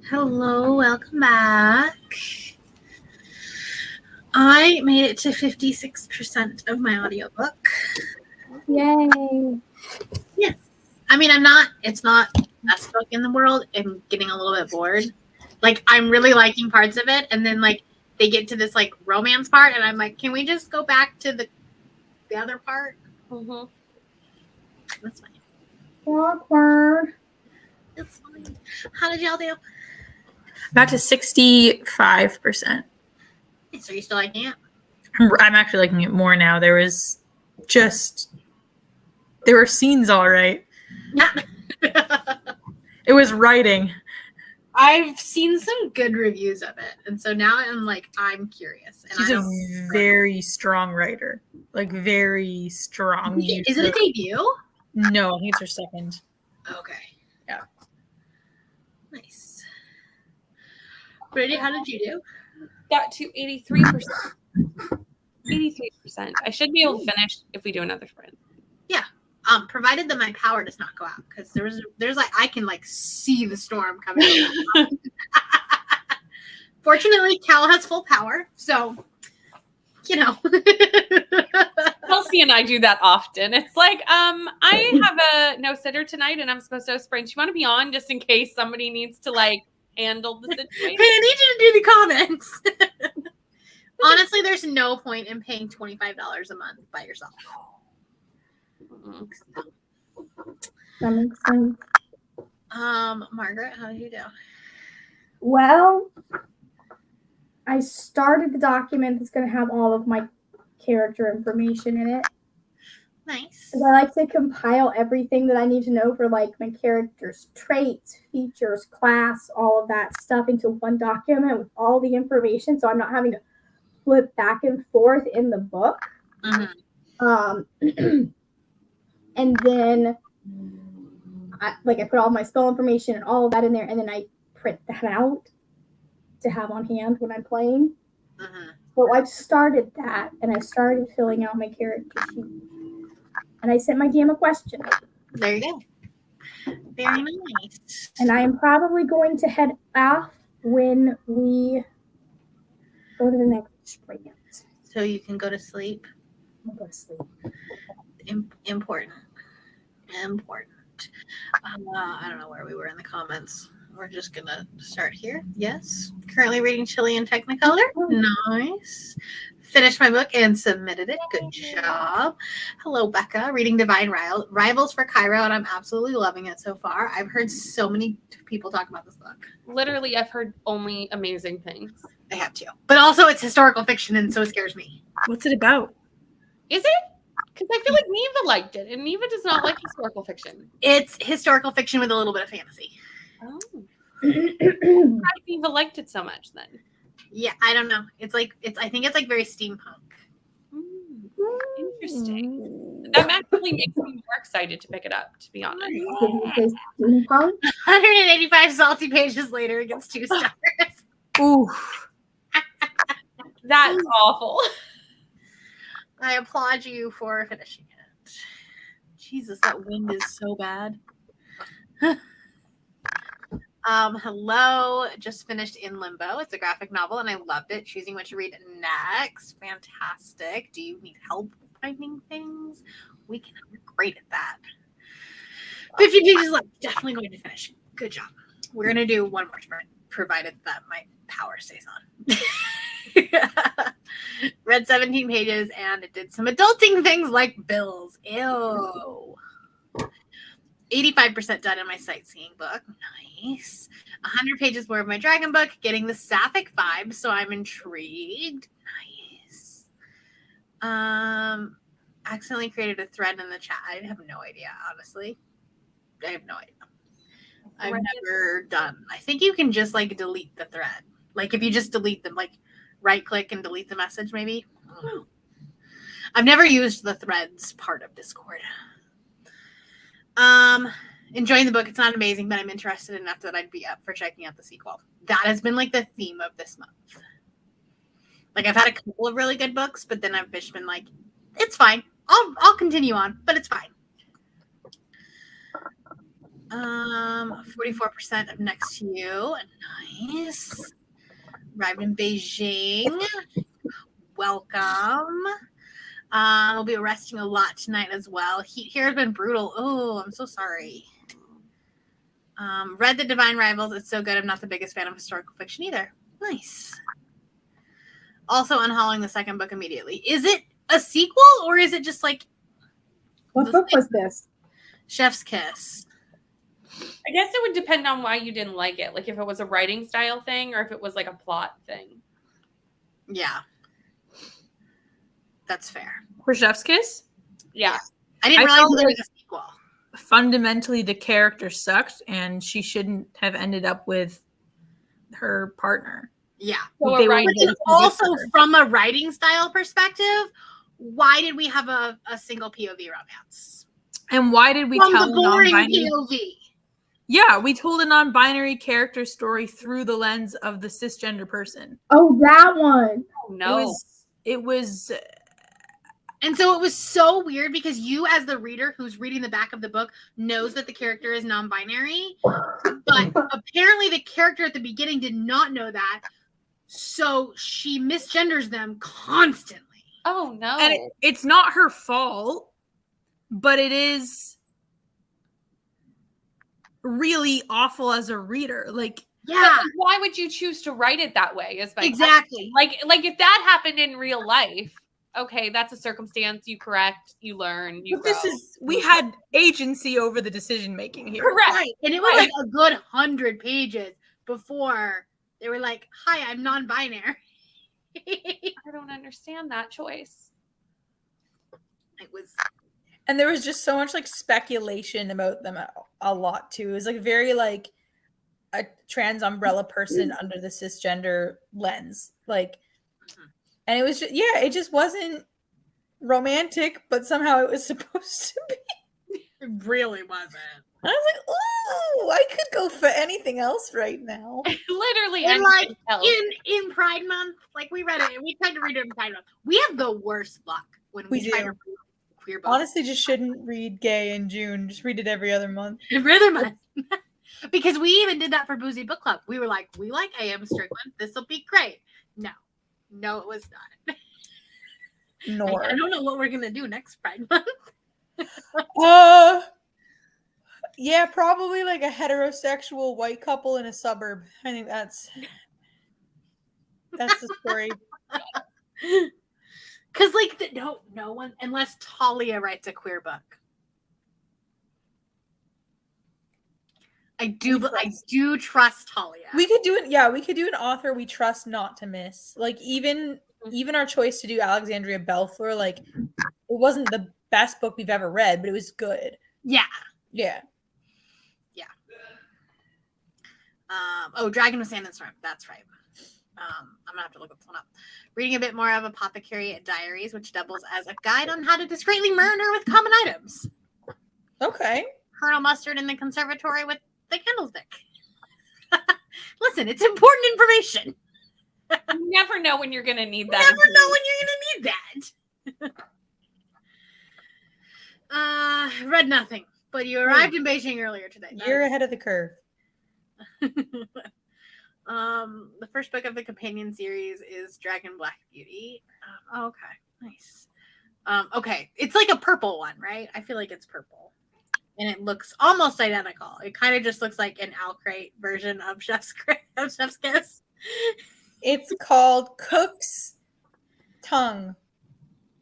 Hello, welcome back. I made it to 56% of my audiobook. Yay. Yes. I mean, it's not the best book in the world. I'm getting a little bit bored. Like, I'm really liking parts of it. And then, like, they get to this, like, romance part. And I'm like, can we just go back to the other part? Mhm. That's fine. Awkward. It's fine. How did y'all do? Got to 65%. So you still liking it? I'm actually liking it more now. There were scenes all right. It was writing. I've seen some good reviews of it. And so now I'm curious. And She's a very strong writer. Like, very strong. Is it a debut? No, I think it's her second. Okay. Yeah. Nice. Brady, how did you do? Got to 83%. 83%. I should be able to finish if we do another sprint. Provided that my power does not go out, because there's like I can like see the storm coming. Fortunately, Cal has full power, so Kelsey and I do that often. It's like, I have a no sitter tonight, and I'm supposed to sprint. You want to be on just in case somebody needs to like handle the situation? Hey, I need you to do the comments. Honestly, there's no point in paying $25 a month by yourself. That makes sense. Margaret, how did you do? Well, I started the document that's going to have all of my character information in it. Nice. 'Cause I like to compile everything that I need to know for like my character's traits, features, class, all of that stuff into one document with all the information, so I'm not having to flip back and forth in the book. And then I put all my spell information and all of that in there, and then I print that out to have on hand when I'm playing. So I've started that, and I started filling out my character sheet. And I sent my DM a question. There you go. Very nice. And I am probably going to head off when we go to the next sprint. So you can go to sleep. I'll go to sleep. Important. I don't know where we were in the comments. We're just gonna start here. Yes. Currently reading Chilean Technicolor. Nice. Finished my book and submitted it. Good job. Hello, Becca. Reading Divine Rivals for Cairo, and I'm absolutely loving it so far. I've heard so many people talk about this book. Literally, I've heard only amazing things. I have to. But also it's historical fiction, and so it scares me. What's it about? Is it? Because I feel like Neva liked it, and Neva does not like historical fiction. It's historical fiction with a little bit of fantasy. Oh. Why Neva liked it so much then? Yeah, I don't know. I think it's like very steampunk. Interesting. That actually makes me more excited to pick it up, to be honest. 185 salty pages later, it gets 2 stars. Ooh. That's awful. I applaud you for finishing it. Jesus, that wind is so bad. Hello. Just finished In Limbo. It's a graphic novel, and I loved it. Choosing what to read next. Fantastic. Do you need help finding things? We're great at that. 50 pages left. Definitely going to finish. Good job. We're going to do one more sprint, provided that my power stays on. Read 17 pages, and it did some adulting things like bills. Ew. 85% done in my sightseeing book. Nice. 100 pages more of my dragon book, getting the sapphic vibe, so I'm intrigued. Nice. Accidentally created a thread in the chat. I have no idea, honestly. I have no idea. I've never done. I think you can just like delete the thread. Like if you just delete them, like right click and delete the message, maybe. I don't know. I've never used the threads part of Discord. Enjoying the book. It's not amazing, but I'm interested enough that I'd be up for checking out the sequel. That has been like the theme of this month. Like I've had a couple of really good books, but then I've just been like, it's fine. I'll continue on, but it's fine. 44% of Next to You. Nice. Arrived in Beijing. Welcome. We'll be resting a lot tonight as well. Heat here has been brutal. Oh, I'm so sorry. Read The Divine Rivals. It's so good. I'm not the biggest fan of historical fiction either. Nice. Also unhauling the second book immediately. Is it a sequel or is it just like What book was this? Chef's Kiss? I guess it would depend on why you didn't like it. Like if it was a writing style thing or if it was like a plot thing. Yeah. That's fair. For Chef's Kiss, Yeah. I didn't I realize felt there like- was a sequel. fundamentally the character sucked and she shouldn't have ended up with her partner. Yeah. So They a were writing- But then also from a writing style perspective, why did we have a single POV romance? And why did we From tell the a boring non-binary? POV. Yeah, we told a non-binary character story through the lens of the cisgender person. Oh, that one. Oh, no. It was And so it was so weird because you, as the reader who's reading the back of the book, knows that the character is non-binary, but apparently the character at the beginning did not know that, so she misgenders them constantly. Oh no. and it's not her fault, but it is really awful as a reader. Like But, Yeah, like, why would you choose to write it that way? Is my exactly. question. Like if that happened in real life, okay, that's a circumstance you correct, you learn, you but this grow. is we had agency over the decision making here. Correct. Right. And it was like a good 100 pages before they were like, hi, I'm non-binary. It I don't understand that choice. was And there was just so much like speculation about them a lot too. It was like very like a trans umbrella person under the cisgender lens. Like, and it was just, yeah, it just wasn't romantic, but somehow it was supposed to be. it really wasn't. I was like, ooh, I could go for anything else right now. Literally And anything like else. in Pride Month, like we read it, we tried to read it in Pride Month. We have the worst luck when we We try do. to read queer books. Honestly, just shouldn't read gay in June. Just read it every other month. Every month. Because we even did that for Boozy Book Club. We were like, we like A.M. Strickland. This will be great. No, it was not. Nor. I don't know what we're gonna do next Pride Month. Yeah, probably like a heterosexual white couple in a suburb. I think that's the story. Because like no one, unless Talia writes a queer book. I do trust Talia. We could do it. Yeah, we could do an author we trust not to miss. Like even our choice to do Alexandria Belfleur, like it wasn't the best book we've ever read, but it was good. Yeah. Yeah. Dragon with Sand and Storm. That's right. I'm gonna have to look this one up. Reading a bit more of Apothecary Diaries, which doubles as a guide on how to discreetly murder with common items. Okay. Colonel Mustard in the conservatory with the candlestick. Listen, it's important information. You never know when you're gonna need You that. never know when you're gonna need that. Read nothing, but you arrived in Beijing earlier today. You're ahead of the curve. The first book of the companion series is Dragon Black Beauty. Okay, nice. Okay, it's like a purple one, right? I feel like it's purple, and it looks almost identical. It kind of just looks like an Alcrate version of Chef's Kiss. It's called Cook's Tongue.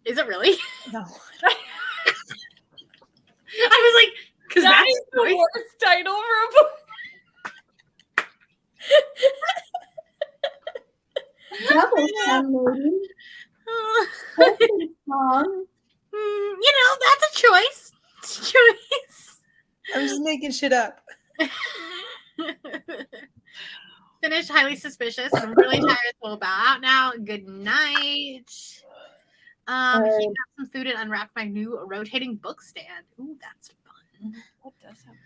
Is it really? No. I was like, because That that's is the worst title for a book. That was downloading. Song. That's a choice. It's a choice. I'm just making shit up. Finished Highly Suspicious. I'm really tired, so we'll bow out now. Good night. Heat up some food and unwrap my new rotating book stand. Ooh, that's fun. What does happen?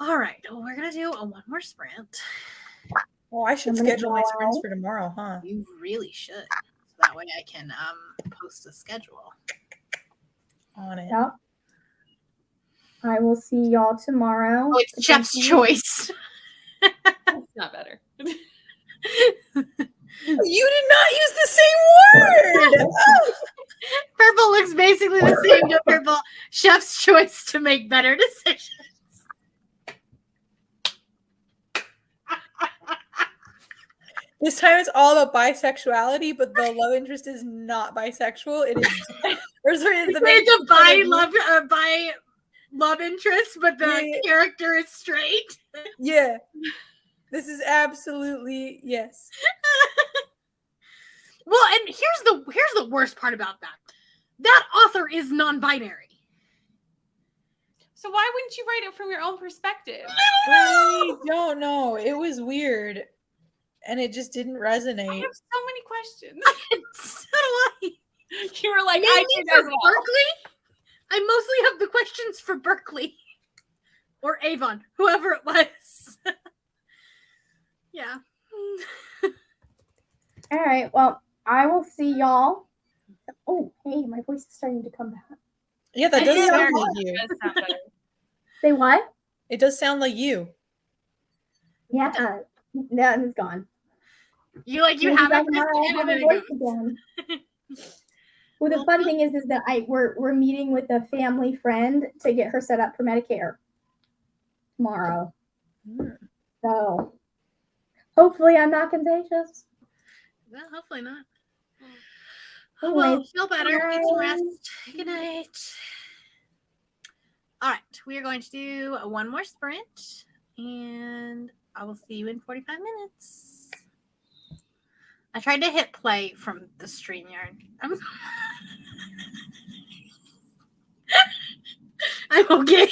All right, well, we're gonna do a one more sprint. Oh, I should I'm gonna schedule my go sprints out. for tomorrow, huh? You really should. So that way I can post a schedule. on it. Yep. I will see y'all tomorrow. Oh, it's Chef's choice. It's not better. You did not use the same word. Purple looks basically the same to purple. Chef's choice to make better decisions. This time it's all about bisexuality, but the love interest is not bisexual. It is, or sorry, the main It's a bi love interest, but the character is straight. Yeah, this is absolutely yes. Well, and here's the worst part about that. That author is non-binary. So why wouldn't you write it from your own perspective? I don't know. It was weird, and it just didn't resonate. I have so many questions. So do I. You were like, Mainly I did for as well. Berkeley. I mostly have the questions for Berkeley or Avon, whoever it was. Yeah. All right. Well, I will see y'all. Oh, hey, my voice is starting to come back. Yeah, that I does did sound not- like you. It does sound better. Say what? It does sound like you. Yeah. That is gone. You have Maybe it back this tomorrow, I'll and have then a it voice goes. again. Well, the fun thing is that we're meeting with a family friend to get her set up for Medicare tomorrow. So hopefully I'm not contagious. Well, hopefully not. Anyways, Well, feel better. Get some bye. rest. Good night. All right, we are going to do one more sprint, and I will see you in 45 minutes. I tried to hit play from the StreamYard. I'm okay.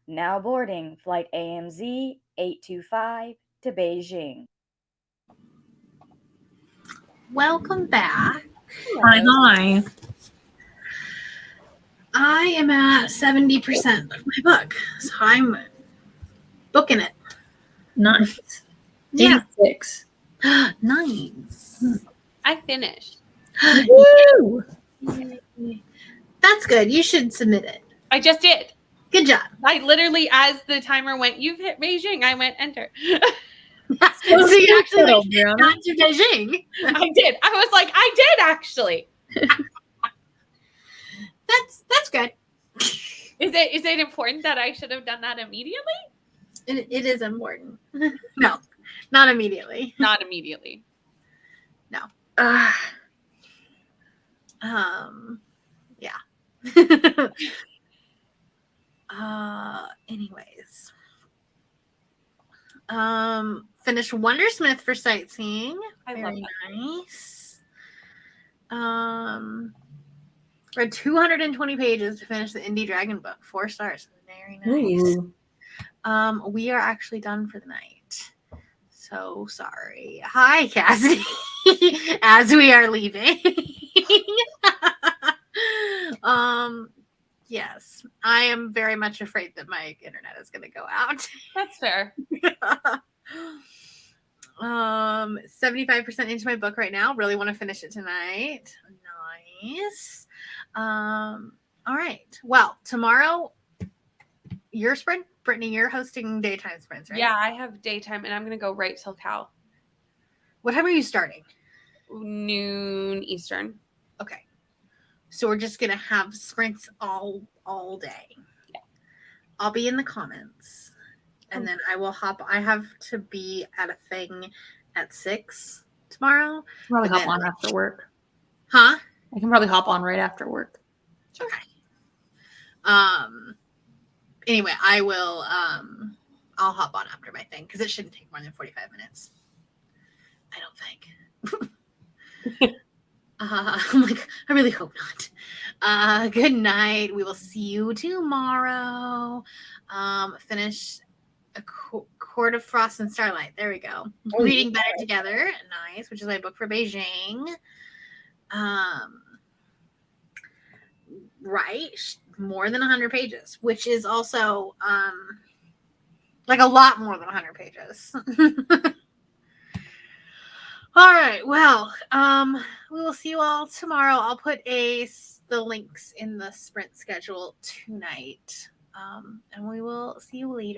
Now boarding flight AMZ 825 to Beijing. Welcome back. Hi. I am at 70% of my book, so I'm booking it. Nice. Yeah. 86. Nice. I finished. Woo! That's good. You should submit it. I just did. Good job. I literally, as the timer went, you've hit Beijing, I went enter. So you actually Settled, like, Brianna. got to Beijing. I did. I was like, I did actually. That's good. Is it important that I should have done that immediately? It is important. No, not immediately. Not immediately. Yeah. Anyways. Finished Wondersmith for sightseeing. I love Very nice. Read 220 pages to finish the Indie Dragon book. 4 stars. Very nice. Ooh. We are actually done for the night. So sorry. Hi, Cassidy. As we are leaving. Yes, I am very much afraid that my internet is going to go out. That's fair. 75% into my book right now. Really want to finish it tonight. Nice. All right. Well, tomorrow, your sprint, Brittany, you're hosting daytime sprints, right? Yeah, I have daytime and I'm going to go right till Cal. What time are you starting? Noon Eastern. Okay. So we're just going to have sprints all day. Yeah. I'll be in the comments. And then I will hop. I have to be at a thing at 6 tomorrow. Probably But hop on after work. Huh? I can probably hop on right after work. Okay. Anyway, I will I'll hop on after my thing because it shouldn't take more than 45 minutes. I don't think. I'm like, I really hope not. Good night. We will see you tomorrow. Finish a Court of Frost and Starlight. There we go. Reading Better Together. Nice, which is my book for Beijing. Right. More than 100 pages, which is also like a lot more than 100 pages. All right. Well, we will see you all tomorrow. I'll put the links in the sprint schedule tonight. And we will see you later.